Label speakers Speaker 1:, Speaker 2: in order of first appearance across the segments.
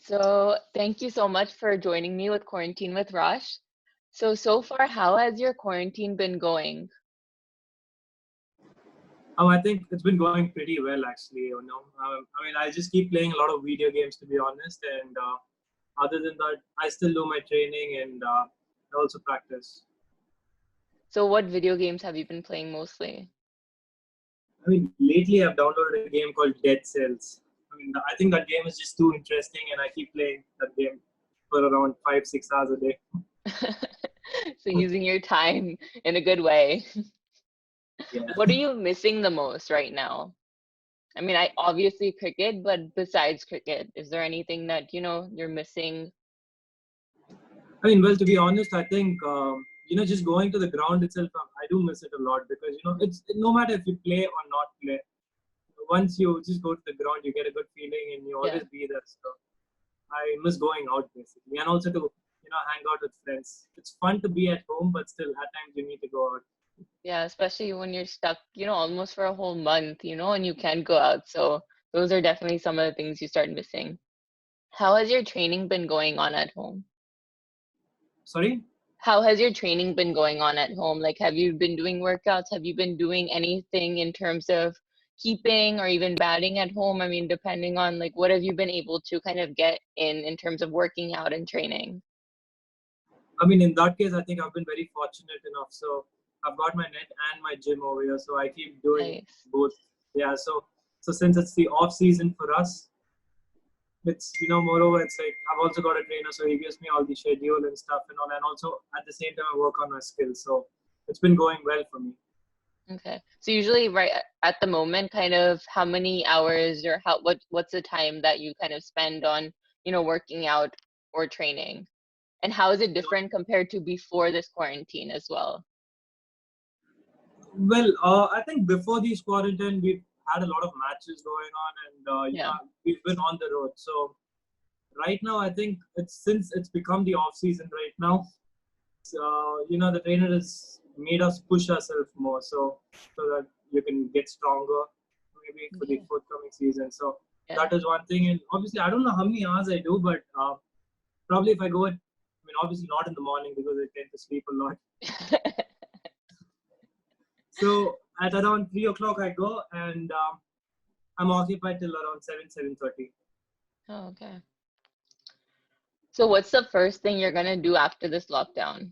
Speaker 1: So, thank you so much for joining me with Quarantine with Rosh. So far, how has your quarantine been going?
Speaker 2: I think it's been going pretty well actually. I just keep playing a lot of video games to be honest, and other than that, I still do my training and I also practice.
Speaker 1: So, what video games have you been playing mostly?
Speaker 2: Lately I've downloaded a game called Dead Cells. I think that game is just too interesting, and I keep playing that game for around 5-6 hours a day.
Speaker 1: So, using your time in a good way.
Speaker 2: Yeah.
Speaker 1: What are you missing the most right now? I obviously cricket, but besides cricket, is there anything that you're missing?
Speaker 2: Well, to be honest, I think just going to the ground itself, I do miss it a lot because it's no matter if you play or not play. Once you just go to the ground, you get a good feeling and you
Speaker 1: Yeah.
Speaker 2: always be there. So I miss going out basically, and also to hang out with friends. It's fun to be at home, but still at times you need to go out.
Speaker 1: Yeah, especially when you're stuck, almost for a whole month, and you can't go out. So those are definitely some of the things you start missing. How has your training been going on at home?
Speaker 2: Sorry.
Speaker 1: How has your training been going on at home? Like, have you been doing workouts? Have you been doing anything in terms of keeping or even batting at home? Depending on like what have you been able to kind of get in terms of working out and training?
Speaker 2: In that case, I think I've been very fortunate enough. So I've got my net and my gym over here, so I keep doing
Speaker 1: Nice.
Speaker 2: both. Yeah. So since it's the off season for us, it's moreover it's like I've also got a trainer, so he gives me all the schedule and stuff and all, and also at the same time I work on my skills. So it's been going well for me.
Speaker 1: Okay. So usually right at the moment, kind of how many hours or what's the time that you kind of spend on, working out or training? And how is it different compared to before this quarantine as well?
Speaker 2: Well, I think before these quarantine, we've had a lot of matches going on, and
Speaker 1: Yeah.
Speaker 2: we've been on the road. So right now, I think since it's become the off season right now. So the trainer has made us push ourselves more, so that you can get stronger, maybe for the
Speaker 1: Okay.
Speaker 2: forthcoming season. So
Speaker 1: Yeah.
Speaker 2: that is one thing, and obviously I don't know how many hours I do, but probably if I go obviously not in the morning because I tend to sleep a lot. So at around 3 o'clock I go, and I'm occupied till around 7:30.
Speaker 1: Oh, okay. So what's the first thing you're gonna do after this lockdown?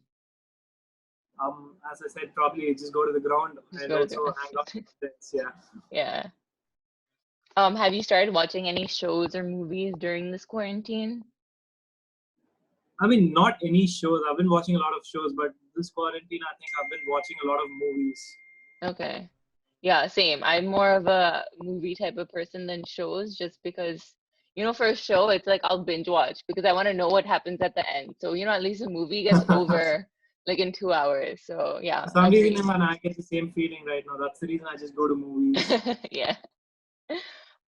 Speaker 2: As I said, probably just go to the ground
Speaker 1: Just
Speaker 2: and
Speaker 1: go to the
Speaker 2: also hang out with friends. Yeah.
Speaker 1: Yeah. Have you started watching any shows or movies during this quarantine?
Speaker 2: Not any shows. I've been watching a lot of shows, but this quarantine, I think I've been watching a lot of movies.
Speaker 1: Okay. Yeah, same. I'm more of a movie type of person than shows, just because, for a show, it's like I'll binge watch because I want to know what happens at the end. So, at least a movie gets over like in 2 hours. So, yeah,
Speaker 2: For some
Speaker 1: agree.
Speaker 2: reason, man, I get the same feeling right now. That's the reason I just go to movies.
Speaker 1: Yeah.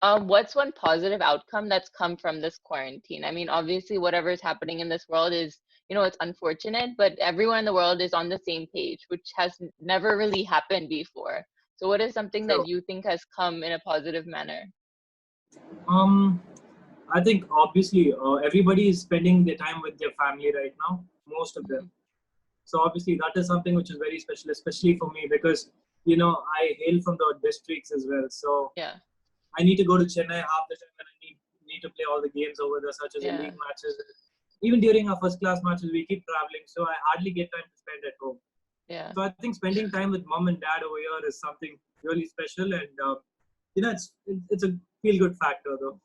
Speaker 1: What's one positive outcome that's come from this quarantine? Obviously, whatever is happening in this world is, it's unfortunate, but everyone in the world is on the same page, which has never really happened before. So, what is something
Speaker 2: So,
Speaker 1: that you think has come in a positive manner?
Speaker 2: I think obviously everybody is spending their time with their family right now, most of them. So obviously that is something which is very special, especially for me because I hail from the districts as well. So
Speaker 1: Yeah,
Speaker 2: I need to go to Chennai half the time, and I need to play all the games over there, such as the
Speaker 1: yeah,
Speaker 2: league matches. Even during our first class matches, we keep traveling, so I hardly get time to spend at home.
Speaker 1: yeah,
Speaker 2: So I think spending time with mom and dad over here is something really special, and it's a feel good factor though.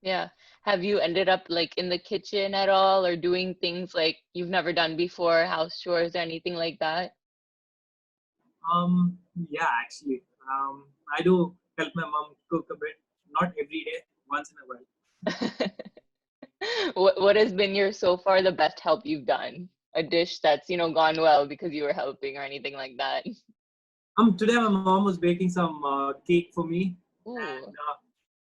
Speaker 1: yeah. Have you ended up like in the kitchen at all or doing things like you've never done before, house chores or anything like that?
Speaker 2: Yeah, actually, I do help my mom cook a bit, not every day, once in a while.
Speaker 1: What has been your so far the best help you've done? A dish that's, gone well because you were helping or anything like that?
Speaker 2: Today my mom was baking some cake for me, and
Speaker 1: Ooh.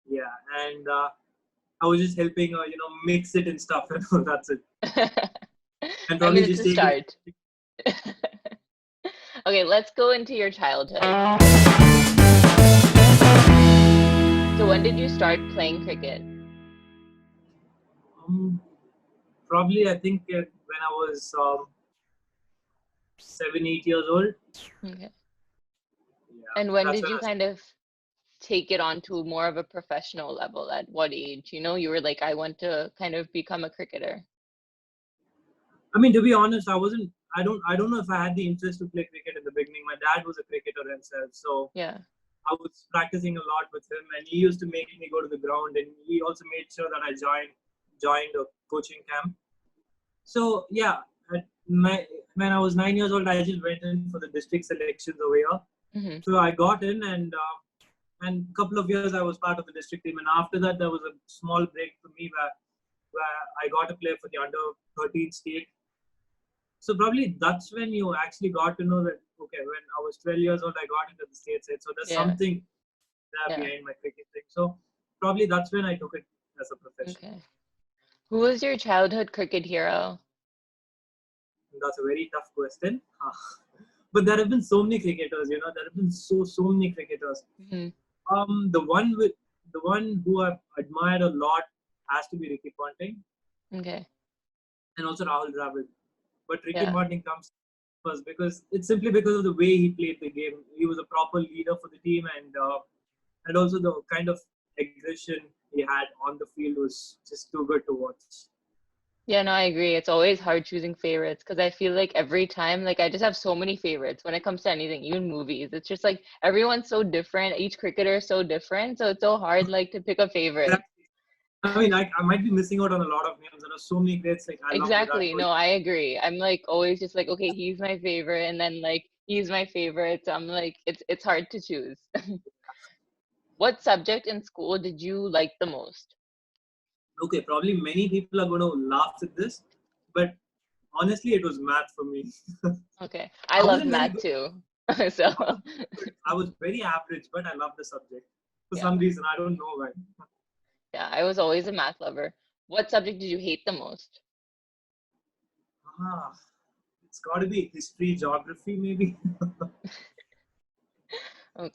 Speaker 2: yeah, and I was just helping her, mix it and stuff, and all, that's it. And probably
Speaker 1: It's
Speaker 2: just
Speaker 1: a
Speaker 2: take it.
Speaker 1: start. Okay, let's go into your childhood. So when did you start playing cricket?
Speaker 2: Probably, I think when I was 7, 8 years old.
Speaker 1: Okay.
Speaker 2: Yeah,
Speaker 1: And when
Speaker 2: that's
Speaker 1: did
Speaker 2: when
Speaker 1: you
Speaker 2: I.
Speaker 1: kind of take it on to more of a professional level? At what age? You were like, I want to kind of become a cricketer.
Speaker 2: I mean, to be honest, I wasn't. I don't know if I had the interest to play cricket in the beginning. My dad was a cricketer himself, so
Speaker 1: Yeah.
Speaker 2: I was practicing a lot with him, and he used to make me go to the ground, and he also made sure that I joined a coaching camp. So yeah, when I was 9 years old, I just went in for the district selections over here.
Speaker 1: Hmm.
Speaker 2: So I got in, and a couple of years I was part of the district team, and after that there was a small break for me where I got to play for the under 13 state. So probably that's when you actually got to know that okay, when I was 12 years old, I got into the state side. So there's
Speaker 1: Yeah.
Speaker 2: something there
Speaker 1: Yeah.
Speaker 2: behind my cricket thing. So probably that's when I took it as a profession.
Speaker 1: Okay. Who was your childhood cricket hero?
Speaker 2: That's a very tough question. But there have been so many cricketers, there have been so many cricketers.
Speaker 1: Hmm.
Speaker 2: The one who I've admired a lot has to be Ricky Ponting
Speaker 1: Okay.
Speaker 2: and also Rahul Dravid. But Ricky
Speaker 1: Yeah.
Speaker 2: Ponting comes first because it's simply because of the way he played the game. He was a proper leader for the team, and also the kind of aggression he had on the field was just too good to watch.
Speaker 1: Yeah, no, I agree. It's always hard choosing favorites because I feel like every time, like I just have so many favorites when it comes to anything, even movies. It's just like everyone's so different. Each cricketer is so different. So it's so hard like to pick a favorite.
Speaker 2: I mean, I might be missing out on a lot of names. There are so many greats. Like I love Virat
Speaker 1: Exactly.
Speaker 2: Kohli.
Speaker 1: No, I agree. I'm like always just like, okay, he's my favorite, and then like he's my favorite. So I'm like, it's hard to choose. What subject in school did you like the most?
Speaker 2: Okay, probably many people are going to laugh at this, but honestly, it was math for me.
Speaker 1: Okay. I
Speaker 2: I
Speaker 1: loved
Speaker 2: wasn't very
Speaker 1: math
Speaker 2: good.
Speaker 1: too. So
Speaker 2: I was good. I was very average, but I loved the subject for
Speaker 1: yeah.
Speaker 2: some reason. I don't know why.
Speaker 1: Yeah, I was always a math lover. What subject did you hate the most?
Speaker 2: Ah, it's got to be history, geography, maybe.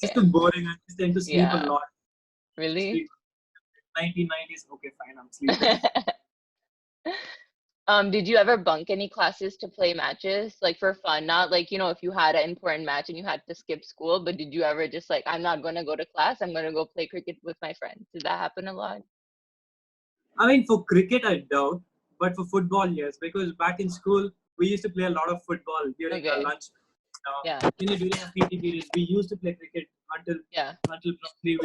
Speaker 2: Just
Speaker 1: Okay.
Speaker 2: too boring. I just tend to sleep a
Speaker 1: Yeah.
Speaker 2: lot.
Speaker 1: Really?
Speaker 2: History, 1990s. Okay, fine. I'm sleeping.
Speaker 1: Did you ever bunk any classes to play matches, like for fun? Not like, if you had an important match and you had to skip school, but did you ever just like, I'm not gonna go to class, I'm gonna go play cricket with my friends? Did that happen a lot?
Speaker 2: I mean, for cricket, I doubt, but for football, yes, because back in school, we used to play a lot of football during our
Speaker 1: Okay.
Speaker 2: lunch.
Speaker 1: Yeah.
Speaker 2: During our PT periods, we used to play cricket until
Speaker 1: Yeah.
Speaker 2: until probably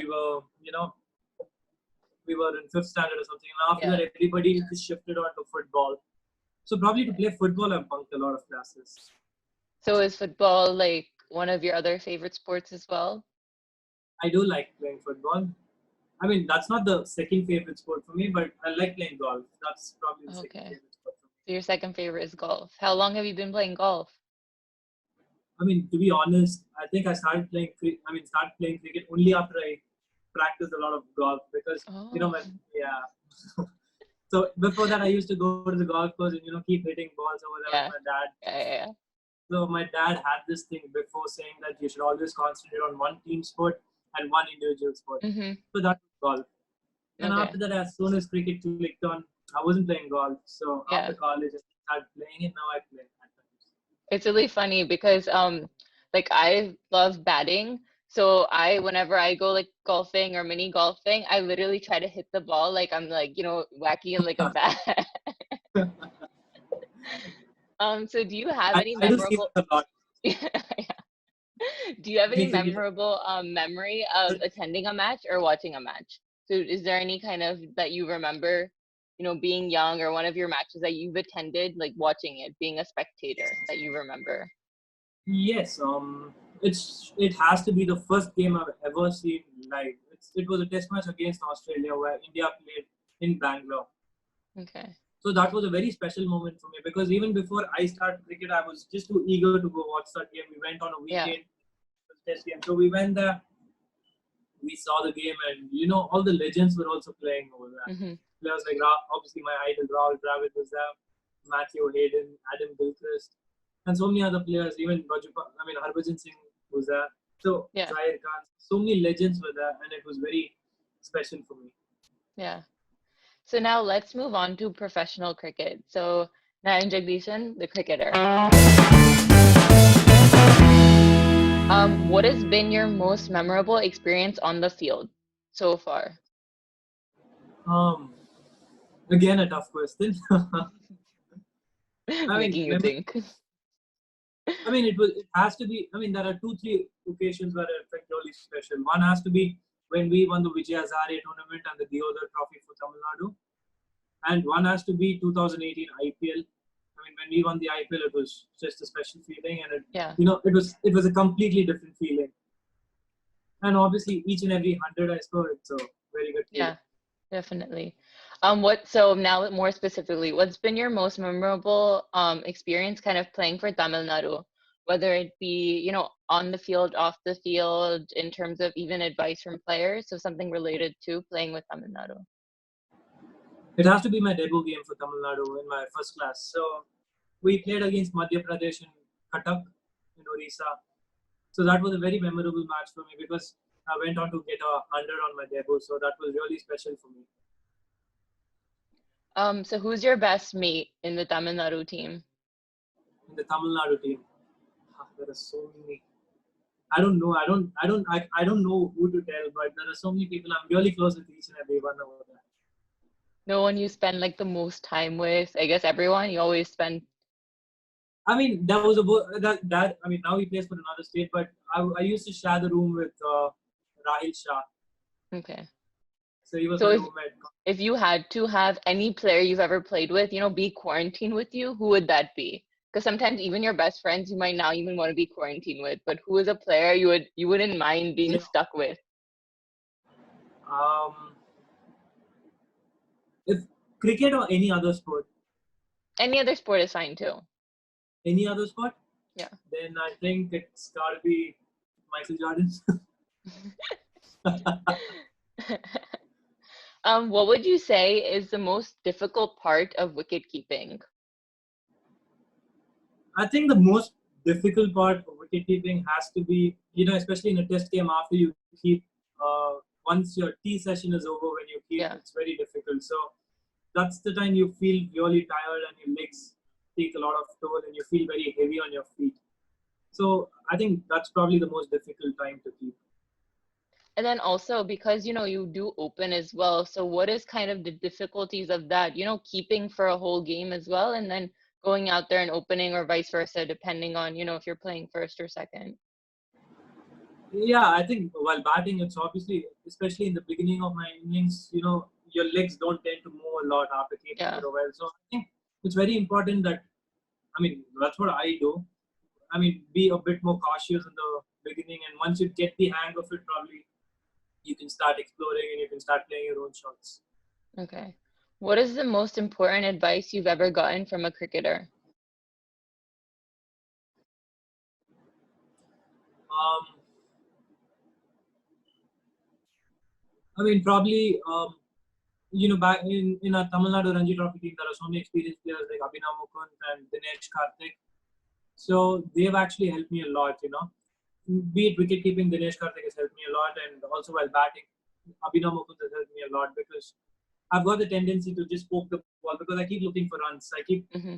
Speaker 2: we were in fifth standard or something. And after
Speaker 1: Yeah.
Speaker 2: that, everybody just shifted on to football. So probably to
Speaker 1: Okay.
Speaker 2: play football, I've bunked a lot of classes.
Speaker 1: So is football like one of your other favorite sports as well?
Speaker 2: I do like playing football. I mean, that's not the second favorite sport for me, but I like playing golf. That's probably the second
Speaker 1: Okay.
Speaker 2: favorite sport for me.
Speaker 1: So your second favorite is golf. How long have you been playing golf?
Speaker 2: I mean, to be honest, I think I started playing cricket only after I practiced a lot of golf because
Speaker 1: Oh,
Speaker 2: yeah. So before that, I used to go to the golf course and keep hitting balls over there with
Speaker 1: yeah.
Speaker 2: my dad.
Speaker 1: Yeah.
Speaker 2: So my dad had this thing before saying that you should always concentrate on one team sport and one individual sport.
Speaker 1: Yeah. Mm-hmm.
Speaker 2: So that was golf. Then
Speaker 1: Okay.
Speaker 2: after that, as soon as cricket clicked on, I wasn't playing golf. So after
Speaker 1: Yeah.
Speaker 2: college, I started playing it. Now I play at times.
Speaker 1: It's really funny because like I love batting. So whenever I go like golfing or mini golfing, I literally try to hit the ball like I'm like, wacky and like a bat. So do you have any
Speaker 2: I do see
Speaker 1: memorable
Speaker 2: that a lot.
Speaker 1: Yeah. Do you have any
Speaker 2: Any cricket.
Speaker 1: memorable memory of attending a match or watching a match? So is there any kind of that you remember, being young or one of your matches that you've attended, like watching it, being a spectator that you remember?
Speaker 2: Yes, it has to be the first game I've ever seen live. It was a test match against Australia where India played in Bangalore.
Speaker 1: Okay.
Speaker 2: So that was a very special moment for me because even before I started cricket, I was just too eager to go watch that game. We went on a
Speaker 1: Yeah.
Speaker 2: weekend test game, so we went there. We saw the game, and all the legends were also playing over there.
Speaker 1: Mm-hmm.
Speaker 2: Players like obviously my idol Rahul Dravid was there, Matthew Hayden, Adam Gilchrist, and so many other players. Even Harbhajan Singh was there. So
Speaker 1: Yeah.
Speaker 2: Zahir Khan, so many legends were there, and it was very special for me.
Speaker 1: Yeah. So now let's move on to professional cricket. So Narayan Jagadeesan, the cricketer. What has been your most memorable experience on the field so far?
Speaker 2: Um, Again, a tough question. I mean,
Speaker 1: Making you think.
Speaker 2: it has to be. I mean, there are two, three occasions where it felt really special. One has to be when we won the Vijay Hazare tournament and the Deodhar Trophy for Tamil Nadu, and one has to be 2018 IPL. I mean, when we won the IPL, it was just a special feeling, and
Speaker 1: Yeah,
Speaker 2: it was a completely different feeling. And obviously, each and every 100 I score, it's a very good feeling.
Speaker 1: yeah, definitely. So now more specifically, what's been your most memorable experience kind of playing for Tamil Nadu? Whether it be, on the field, off the field, in terms of even advice from players, so something related to playing with Tamil Nadu.
Speaker 2: It has to be my debut game for Tamil Nadu in my first class. So we played against Madhya Pradesh in Cuttack in Orissa. So that was a very memorable match for me because I went on to get a 100 on my debut. So that was really special for me.
Speaker 1: So who's your best mate in the Tamil Nadu team?
Speaker 2: In the Tamil Nadu team, there are so many. I don't know. I don't know who to tell, but there are so many people. I'm really close with each and every one over there.
Speaker 1: No one you spend like the most time with? I guess everyone you always spend.
Speaker 2: I mean, that was that. I mean, now he plays for another state, but I used to share the room with Rahil Shah.
Speaker 1: Okay.
Speaker 2: So he was
Speaker 1: So
Speaker 2: my
Speaker 1: if
Speaker 2: roommate.
Speaker 1: if you had to have any player you've ever played with, be quarantined with you, who would that be? Because sometimes even your best friends you might not even want to be quarantined with, but who is a player you wouldn't mind being
Speaker 2: Yeah.
Speaker 1: stuck with?
Speaker 2: Um, if cricket or any other sport,
Speaker 1: Any other sport is fine too.
Speaker 2: any other sport,
Speaker 1: Yeah.
Speaker 2: then I think it's got to be Michael Jordan.
Speaker 1: What would you say is the most difficult part of wicket keeping?
Speaker 2: I think the most difficult part of wicket keeping has to be, especially in a test game after you keep, once your tea session is over, when you keep,
Speaker 1: Yeah.
Speaker 2: it's very difficult. So that's the time you feel really tired and your legs take a lot of toll and you feel very heavy on your feet. So I think that's probably the most difficult time to keep.
Speaker 1: And then also because you do open as well. So what is kind of the difficulties of that? Keeping for a whole game as well, and then going out there and opening or vice versa, depending on, if you're playing first or second.
Speaker 2: Yeah, I think while batting, it's obviously, especially in the beginning of my innings, your legs don't tend to move a lot after keeping
Speaker 1: Yeah.
Speaker 2: for a while. So I think it's very important that, I mean, that's what I do. I mean, be a bit more cautious in the beginning, and once you get the hang of it, probably you can start exploring and you can start playing your own shots.
Speaker 1: Okay. What is the most important advice you've ever gotten from a cricketer?
Speaker 2: Um, I mean, probably, back in our Tamil Nadu Ranji Trophy team, there are so many experienced players like Abhinav Mukund and Dinesh Karthik. So they've actually helped me a lot. Be it wicket keeping, Dinesh Karthik has helped me a lot, and also while batting, Abhinav Mukund has helped me a lot because I've got the tendency to just poke the ball because I keep looking for runs.
Speaker 1: Mm-hmm.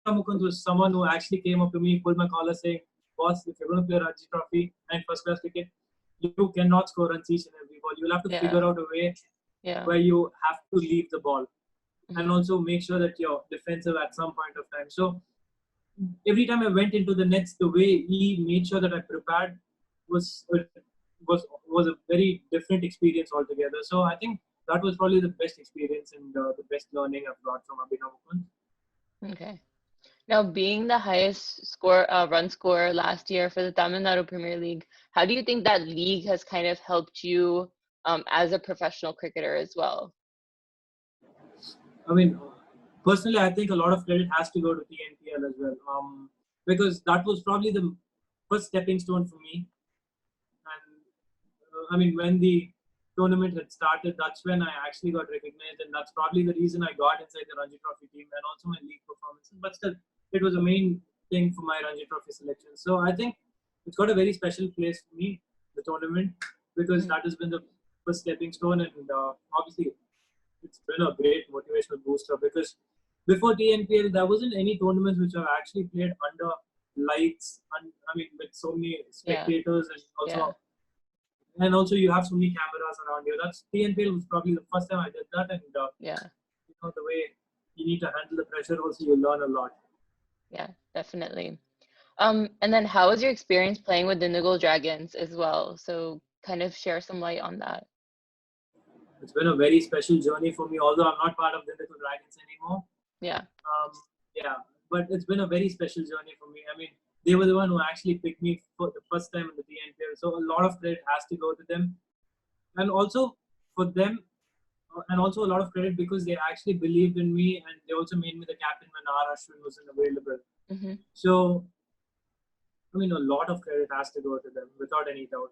Speaker 2: Mukund was someone who actually came up to me, pulled my collar, saying, "Boss, if you're going to play Ranji Trophy and first class cricket, you cannot score runs each and every ball. You'll have to
Speaker 1: Yeah.
Speaker 2: figure out a way
Speaker 1: Yeah.
Speaker 2: where you have to leave the ball and
Speaker 1: Mm-hmm.
Speaker 2: also make sure that you're defensive at some point of time." So every time I went into the nets, the way he made sure that I prepared was was a very different experience altogether. So I think that was probably the best experience and the best learning I've got from Abhinav Mukund.
Speaker 1: Okay. Now, being the highest run scorer last year for the Tamil Nadu Premier League, how do you think that league has kind of helped you as a professional cricketer as well?
Speaker 2: I mean, personally, I think a lot of credit has to go to TNPL as well, because that was probably the first stepping stone for me. And I mean, when the tournament had started, that's when I actually got recognized, and that's probably the reason I got inside the Ranji Trophy team and also my league performances. But still, it was a main thing for my Ranji Trophy selection. So I think it's got a very special place for me, the tournament, because
Speaker 1: Mm-hmm.
Speaker 2: that has been the first stepping stone, and obviously. it's been a great motivational booster because before TNPL, there wasn't any tournaments which are actually played under lights, and I mean with so many
Speaker 1: Yeah.
Speaker 2: spectators
Speaker 1: Yeah.
Speaker 2: and also you have so many cameras around you. That's TNPL was probably the first time I did that, and
Speaker 1: Yeah.
Speaker 2: the way you need to handle the pressure also you learn a lot.
Speaker 1: Yeah, definitely. And then how was your experience playing with the Nigel Dragons as well? So kind of share some light on that.
Speaker 2: It's been a very special journey for me, although I'm not part of the Little Dragons anymore.
Speaker 1: Yeah.
Speaker 2: Yeah, but it's been a very special journey for me. I mean, they were the one who actually picked me for the first time in the TNPL, so a lot of credit has to go to them, and also for them, and also a lot of credit because they actually believed in me, and they also made me the captain when Ashwin wasn't available.
Speaker 1: Mm-hmm.
Speaker 2: So, I mean, a lot of credit has to go to them without any doubt.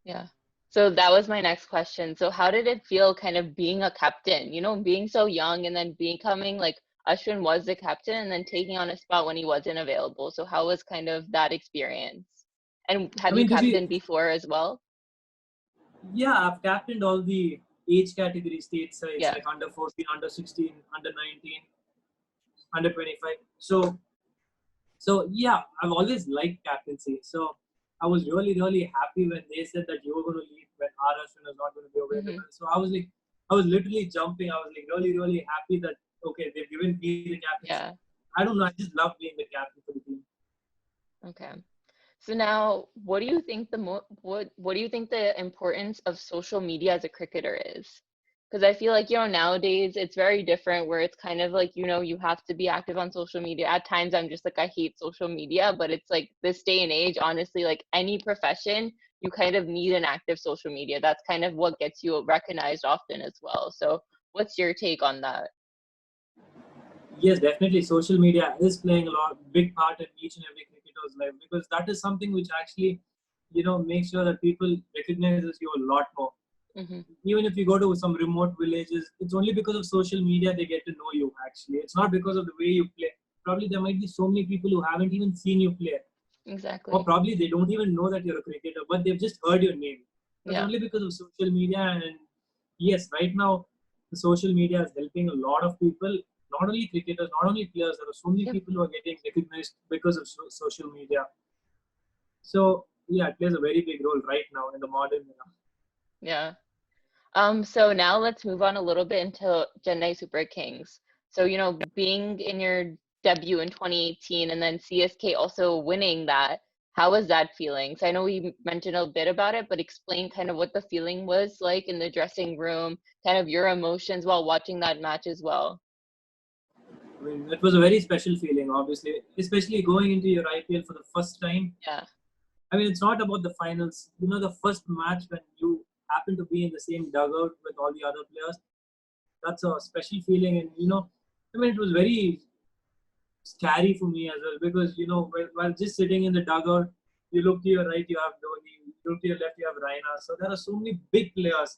Speaker 1: Yeah. So that was my next question. So how did it feel kind of being a captain, being so young and then becoming like Ashwin was the captain and then taking on a spot when he wasn't available. So how was kind of that experience? And
Speaker 2: I
Speaker 1: have you
Speaker 2: mean,
Speaker 1: captained before as well?
Speaker 2: yeah, I've captained all the age category state sides
Speaker 1: Yeah.
Speaker 2: like under 14, under 16, under 19, under 25. So yeah, I've always liked captaincy. So I was really, really happy when they said that you were going to leave when Ashwin was not going to be
Speaker 1: Mm-hmm.
Speaker 2: available. So I was literally jumping. I was like really, really happy that okay, they've given me the captaincy.
Speaker 1: Yeah.
Speaker 2: I don't know. I just love being the captain for the team.
Speaker 1: Okay. So now, what do you think what do you think the importance of social media as a cricketer is? Because I feel like, nowadays it's very different where it's kind of like, you have to be active on social media. At times I'm just like, I hate social media, but it's like this day and age, honestly, like any profession, you kind of need an active social media. That's kind of what gets you recognized often as well. So what's your take on that?
Speaker 2: Yes, definitely. Social media is playing a big part in each and every cricketer's life because that is something which actually, makes sure that people recognizes you a lot more.
Speaker 1: Mm-hmm.
Speaker 2: Even if you go to some remote villages, it's only because of social media they get to know you. Actually, it's not because of the way you play. Probably there might be so many people who haven't even seen you play, or
Speaker 1: Exactly.
Speaker 2: probably they don't even know that you're a cricketer, but they've just heard your name. That's
Speaker 1: Yeah.
Speaker 2: only because of social media. And yes, right now the social media is helping a lot of people, not only cricketers, not only players. There are so many
Speaker 1: Yep.
Speaker 2: people who are getting recognized because of social media. So yeah, it plays a very big role right now in the modern era.
Speaker 1: Yeah. So now let's move on a little bit into Chennai Super Kings. So, being in your debut in 2018 and then CSK also winning that, how was that feeling? So I know we mentioned a bit about it, but explain kind of what the feeling was like in the dressing room, kind of your emotions while watching that match as well.
Speaker 2: I mean, it was a very special feeling, obviously, especially going into your IPL for the first time.
Speaker 1: Yeah.
Speaker 2: I mean, it's not about the finals. The first match when you happen to be in the same dugout with all the other players, that's a special feeling. And, I mean, it was very scary for me as well because, while just sitting in the dugout, you look to your right, you have Dhoni, you look to your left, you have Raina. So there are so many big players.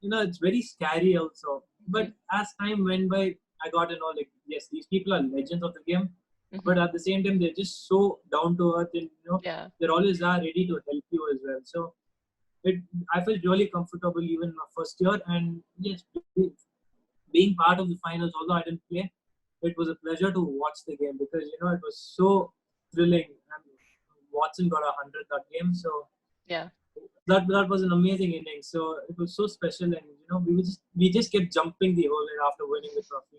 Speaker 2: It's very scary also.
Speaker 1: Mm-hmm.
Speaker 2: But as time went by, I got to know, like, yes, these people are legends of the game.
Speaker 1: Mm-hmm.
Speaker 2: But at the same time, they're just so down to earth and,
Speaker 1: Yeah.
Speaker 2: they're always are ready to help you as well. So I felt really comfortable even my first year. And yes, being part of the finals, although I didn't play, it was a pleasure to watch the game because, it was so thrilling. And Watson got 100 that game. So
Speaker 1: Yeah.
Speaker 2: that was an amazing inning. So it was so special, and we just kept jumping the whole night after winning the trophy.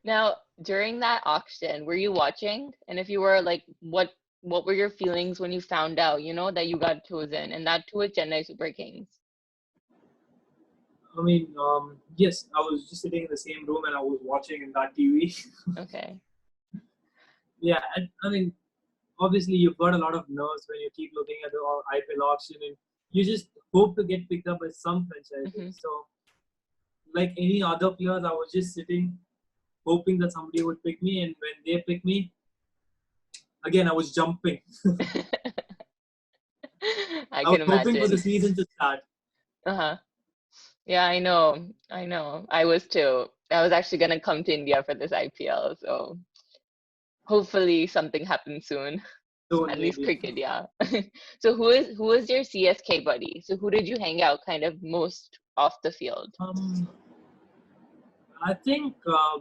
Speaker 1: Now, during that auction, were you watching? And if you were, like, what were your feelings when you found out, that you got chosen and that too with Chennai Super Kings?
Speaker 2: I mean, yes, I was just sitting in the same room and I was watching in that TV.
Speaker 1: Okay.
Speaker 2: Yeah, and I mean, obviously you've got a lot of nerves when you keep looking at the IPL auction, and you just hope to get picked up by some
Speaker 1: Mm-hmm.
Speaker 2: franchises. So, like any other players, I was just sitting, hoping that somebody would pick me, and when they picked me, again I was jumping.
Speaker 1: I
Speaker 2: I was
Speaker 1: can
Speaker 2: hoping for the
Speaker 1: imagine.
Speaker 2: season to start.
Speaker 1: Uh-huh. Yeah, I know. I know. I was too. I was actually gonna come to India for this IPL, so hopefully something happens soon.
Speaker 2: Soon,
Speaker 1: At least
Speaker 2: maybe.
Speaker 1: cricket, yeah. So who is your CSK buddy? So who did you hang out kind of most off the field?
Speaker 2: I think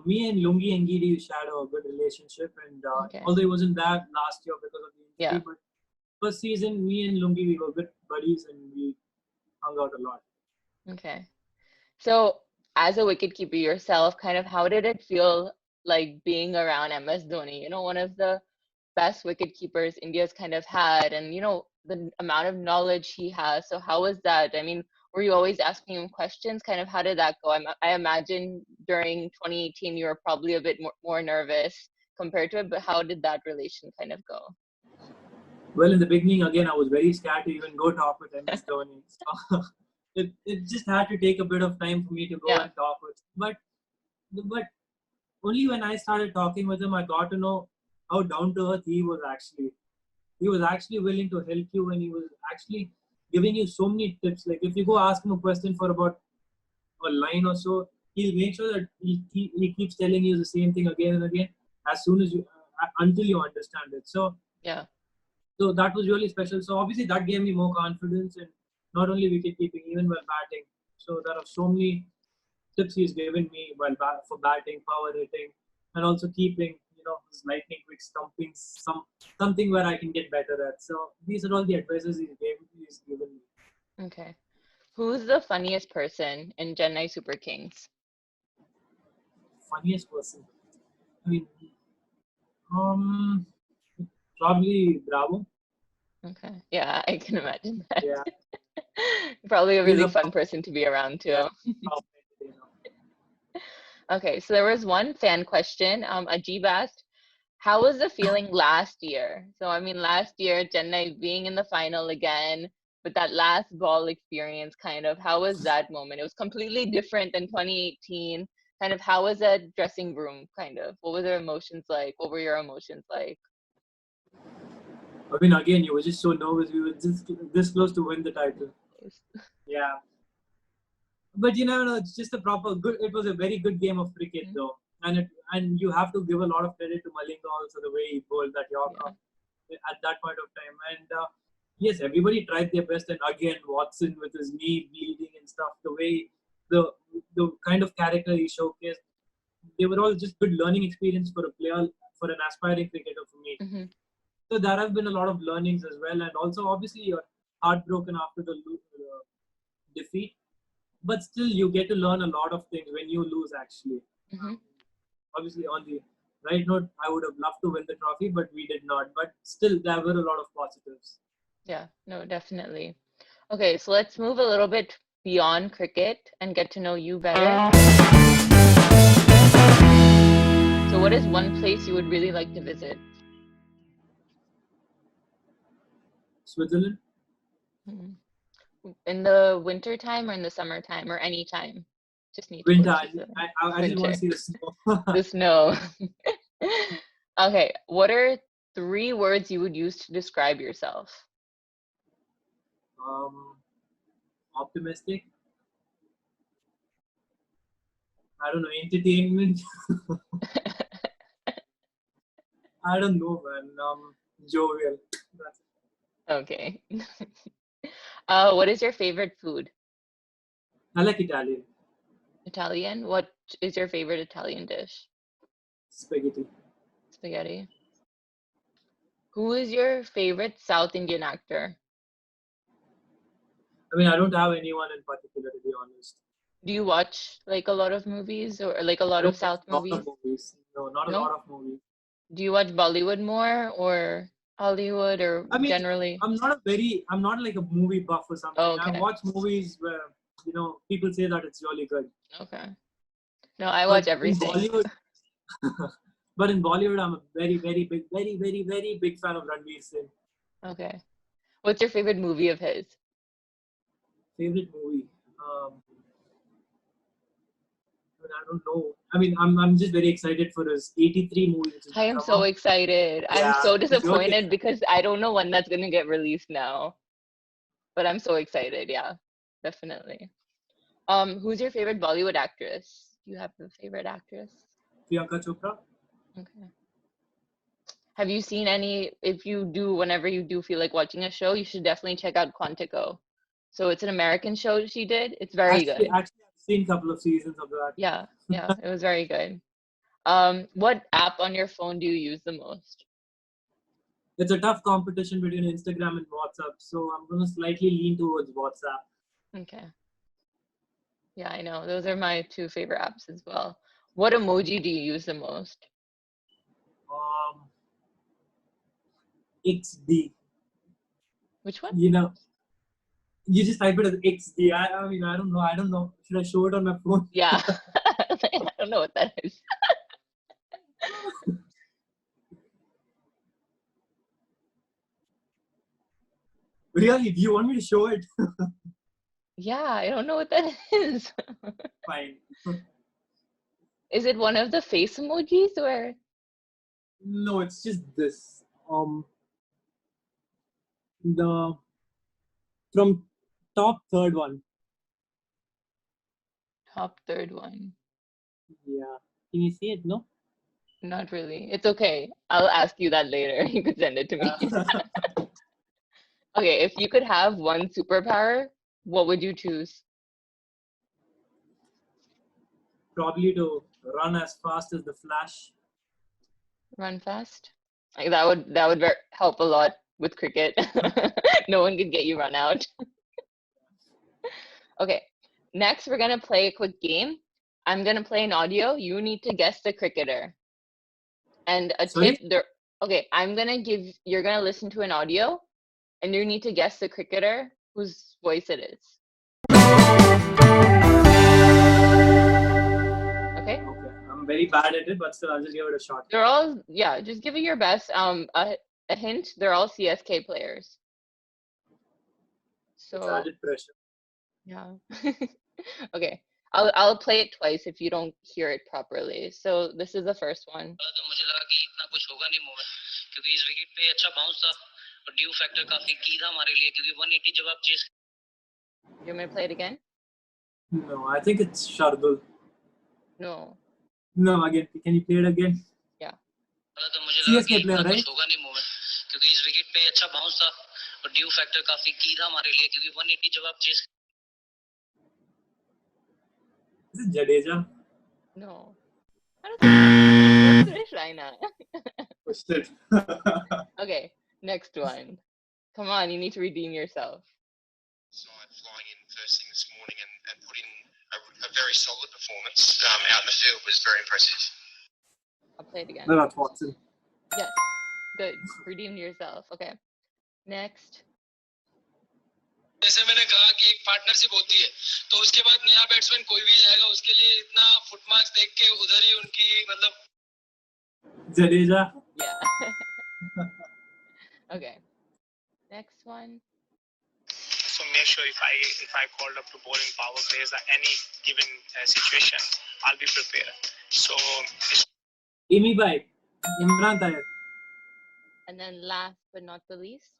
Speaker 2: me and Lungi Ngidi shared a good relationship, and
Speaker 1: Okay.
Speaker 2: although he wasn't there last year because of the
Speaker 1: Yeah.
Speaker 2: injury, but first season, me and Lungi, we were good buddies and we hung out a lot.
Speaker 1: Okay. So, as a wicketkeeper yourself, kind of how did it feel like being around MS Dhoni? One of the best wicket keepers India's kind of had, and the amount of knowledge he has. So how was that? I mean, were you always asking him questions? Kind of how did that go? I imagine during 2018 you were probably a bit more nervous compared to it, but how did that relation kind of go?
Speaker 2: Well, in the beginning, again, I was very scared to even go talk with MS Dhoni. So it just had to take a bit of time for me to go
Speaker 1: Yeah.
Speaker 2: and talk with. But only when I started talking with him, I got to know how down to earth he was actually. He was actually willing to help you, and he was actually giving you so many tips. Like if you go ask him a question for about a line or so, he'll make sure that he keeps telling you the same thing again and again as soon as you until you understand it.
Speaker 1: Yeah.
Speaker 2: So that was really special. So obviously that gave me more confidence in not only wicket keeping, even while batting. So there are so many tips he's given me for batting, power hitting, and also keeping. His lightning quick stumping, something where I can get better at. So these are all the advices he's given me.
Speaker 1: Okay. Who's the funniest person in Chennai Super Kings?
Speaker 2: Funniest person. I mean, probably Bravo.
Speaker 1: Okay. Yeah, I can imagine that.
Speaker 2: Yeah,
Speaker 1: Probably a
Speaker 2: he's
Speaker 1: really
Speaker 2: a
Speaker 1: fun person to be around
Speaker 2: yeah.
Speaker 1: too. Okay, so there was one fan question. Ajib asked, how was the feeling last year? So, I mean, last year, Chennai being in the final again, but that last ball experience, kind of, how was that moment? It was completely different than 2018. Kind of, how was that dressing room, kind of? What were their emotions like? What were your emotions like?
Speaker 2: I mean, again, you were just so nervous. We were just this close to win the title. Yeah. But you know, it's just a proper good. It was a very good game of cricket, though, and you have to give a lot of credit to Malinga also the way he bowled that Yorker at that point of time. And yes, everybody tried their best. And again, Watson with his knee bleeding and stuff, the way the kind of character he showcased, they were all just good learning experience for a player, for an aspiring cricketer for me.
Speaker 1: Mm-hmm.
Speaker 2: So there have been a lot of learnings as well, and also obviously you're heartbroken after the defeat, but still you get to learn a lot of things when you lose actually.
Speaker 1: Mm-hmm.
Speaker 2: Obviously on the right note, I would have loved to win the trophy, but we did not. But still there were a lot of positives.
Speaker 1: Yeah, no, definitely. Okay, so let's move a little bit beyond cricket and get to know you better. So what is one place you would really like to visit?
Speaker 2: Switzerland.
Speaker 1: In the winter time or in the summertime or any time? Just need to go
Speaker 2: Winter.
Speaker 1: to Switzerland.
Speaker 2: I just want to see the snow.
Speaker 1: The snow. Okay, what are 3 words you would use to describe yourself?
Speaker 2: Optimistic. I don't know, entertainment. I don't know, man. Jovial. That's it.
Speaker 1: Okay. What is your favorite food?
Speaker 2: I like Italian.
Speaker 1: Italian? What is your favorite Italian dish?
Speaker 2: Spaghetti.
Speaker 1: Spaghetti. Who is your favorite South Indian actor?
Speaker 2: I mean, I don't have anyone in particular, to be honest.
Speaker 1: Do you watch like a lot of movies or like a
Speaker 2: I
Speaker 1: lot of
Speaker 2: don't watch
Speaker 1: South
Speaker 2: a lot
Speaker 1: movies?
Speaker 2: of movies. No, not a
Speaker 1: No?
Speaker 2: lot of movies.
Speaker 1: Do you watch Bollywood more or Hollywood or
Speaker 2: I mean,
Speaker 1: generally?
Speaker 2: I'm not like a movie buff or something.
Speaker 1: Oh,
Speaker 2: I
Speaker 1: okay.
Speaker 2: watch movies where, people say that it's really good.
Speaker 1: Okay. No, I watch
Speaker 2: But in
Speaker 1: everything.
Speaker 2: Bollywood, but in Bollywood, I'm a very, very big, very, very, very big fan of Ranveer Singh.
Speaker 1: Okay. What's your favorite movie of his?
Speaker 2: Favorite movie? I don't know. I mean, I'm just very excited for his 83 movie, which is
Speaker 1: I am so excited. I'm
Speaker 2: Yeah,
Speaker 1: so
Speaker 2: it's really
Speaker 1: disappointed because I don't know when that's going to get released now. But I'm so excited. Yeah, definitely. Who's your favorite Bollywood actress? Do you have a favorite actress?
Speaker 2: Priyanka Chopra.
Speaker 1: Okay. Have you seen any, if you do, whenever you do feel like watching a show, you should definitely check out Quantico. So it's an American show she did. It's very
Speaker 2: Actually,
Speaker 1: good.
Speaker 2: I've seen a couple of seasons of that.
Speaker 1: Yeah, it was very good. What app on your phone do you use the most?
Speaker 2: It's a tough competition between Instagram and WhatsApp, so I'm gonna slightly lean towards WhatsApp.
Speaker 1: Okay. Yeah, I know. Those are my two favorite apps as well. What emoji do you use the most?
Speaker 2: XD.
Speaker 1: Which one?
Speaker 2: You know, you just type it as XD. I mean, I don't know. Should I show it on my phone?
Speaker 1: Yeah. I don't know what that is.
Speaker 2: Really? Do you want me to show it?
Speaker 1: Yeah, I don't know what that is.
Speaker 2: Fine.
Speaker 1: Is it one of the face emojis or?
Speaker 2: No, it's just this. The from top third one.
Speaker 1: Top third one.
Speaker 2: Yeah. Can you see it? No.
Speaker 1: Not really. It's okay. I'll ask you that later. You could send it to me. Okay, if you could have one superpower, what would you choose?
Speaker 2: Probably to run as fast as the Flash.
Speaker 1: Run fast? Like that would help a lot with cricket. No one could get you run out. Okay. Next, we're gonna play a quick game. I'm gonna play an audio. You need to guess the cricketer. And a
Speaker 2: Sorry?
Speaker 1: tip there. Okay, you're gonna listen to an audio and you need to guess the cricketer whose voice it is. Okay?
Speaker 2: Okay. I'm very bad at it, but still, I'll just give it a shot.
Speaker 1: They're all, yeah, just give it your best. A hint, they're all CSK players.
Speaker 2: It's
Speaker 1: So,
Speaker 2: added pressure.
Speaker 1: yeah. Okay. I'll play it twice if you don't hear it properly. So this is the first one. You want me to play it again?
Speaker 2: No, I think it's Shardul.
Speaker 1: No.
Speaker 2: No, again. Can you play it again?
Speaker 1: Yeah.
Speaker 2: CSK player, right? Is it Jadeja?
Speaker 1: No. I don't think Suresh Raina.
Speaker 2: Pushed it.
Speaker 1: Okay, next one. Come on, you need to redeem yourself.
Speaker 3: Side flying in first thing this morning and put in a very solid performance out in the field was very impressive.
Speaker 1: I'll play it again.
Speaker 2: Virat Watson.
Speaker 1: Yes. Good. Redeemed yourself. Okay. Next.
Speaker 3: जैसे मैंने कहा कि एक partnership होती है तो उसके बाद नया बैट्समैन कोई भी जाएगा उसके लिए इतना फुटमार्क्स देख के उधर ही उनकी मतलब
Speaker 2: Jadeja.
Speaker 1: Yeah. Okay. Next one.
Speaker 3: So make sure if I called up to bowl in power plays at any given situation, I'll be prepared. So
Speaker 2: Amy Bhai. Imran Tayyar.
Speaker 1: And then last but not the least.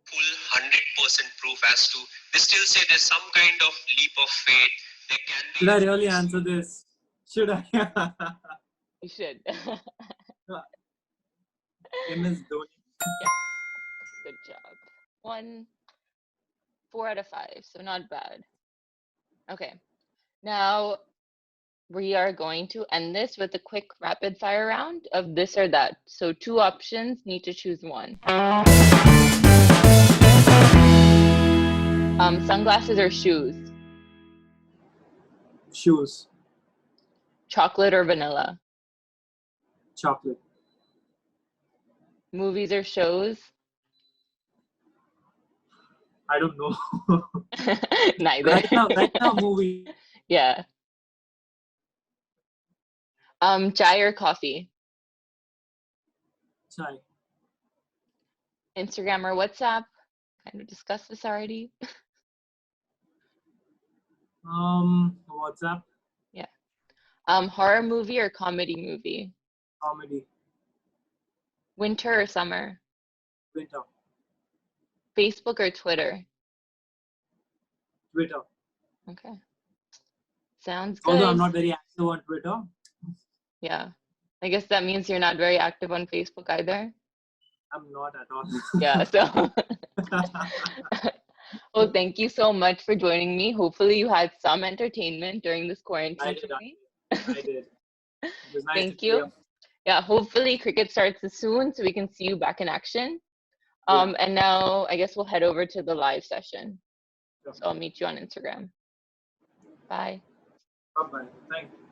Speaker 3: full 100% proof as to they still say there's some kind of leap of faith. There can be.
Speaker 2: Should I really answer this? Should I?
Speaker 1: You should.
Speaker 2: MS Dhoni.
Speaker 1: Yes. Good job. 4 out of 5, so not bad. Okay. Now we are going to end this with a quick rapid fire round of this or that. So 2 options, need to choose one. Sunglasses or shoes?
Speaker 2: Shoes.
Speaker 1: Chocolate or vanilla?
Speaker 2: Chocolate.
Speaker 1: Movies or shows?
Speaker 2: I don't know.
Speaker 1: Neither.
Speaker 2: right now, movie.
Speaker 1: Yeah. Chai or coffee?
Speaker 2: Chai.
Speaker 1: Instagram or WhatsApp? Kind of discussed this already.
Speaker 2: WhatsApp.
Speaker 1: Yeah. Horror movie or comedy movie?
Speaker 2: Comedy.
Speaker 1: Winter or summer?
Speaker 2: Winter.
Speaker 1: Facebook or Twitter?
Speaker 2: Twitter.
Speaker 1: Okay. Sounds good.
Speaker 2: Although I'm not very active on Twitter.
Speaker 1: Yeah. I guess that means you're not very active on Facebook either.
Speaker 2: I'm not at all.
Speaker 1: Yeah, so Well, thank you so much for joining me. Hopefully you had some entertainment during this
Speaker 2: I
Speaker 1: quarantine
Speaker 2: did.
Speaker 1: for me.
Speaker 2: I did. It was nice to
Speaker 1: Thank
Speaker 2: see you.
Speaker 1: you. Yeah, hopefully cricket starts soon so we can see you back in action.
Speaker 2: Yeah.
Speaker 1: And now I guess we'll head over to the live session.
Speaker 2: Sure.
Speaker 1: So I'll meet you on Instagram. Bye.
Speaker 2: Bye-bye. Thank you.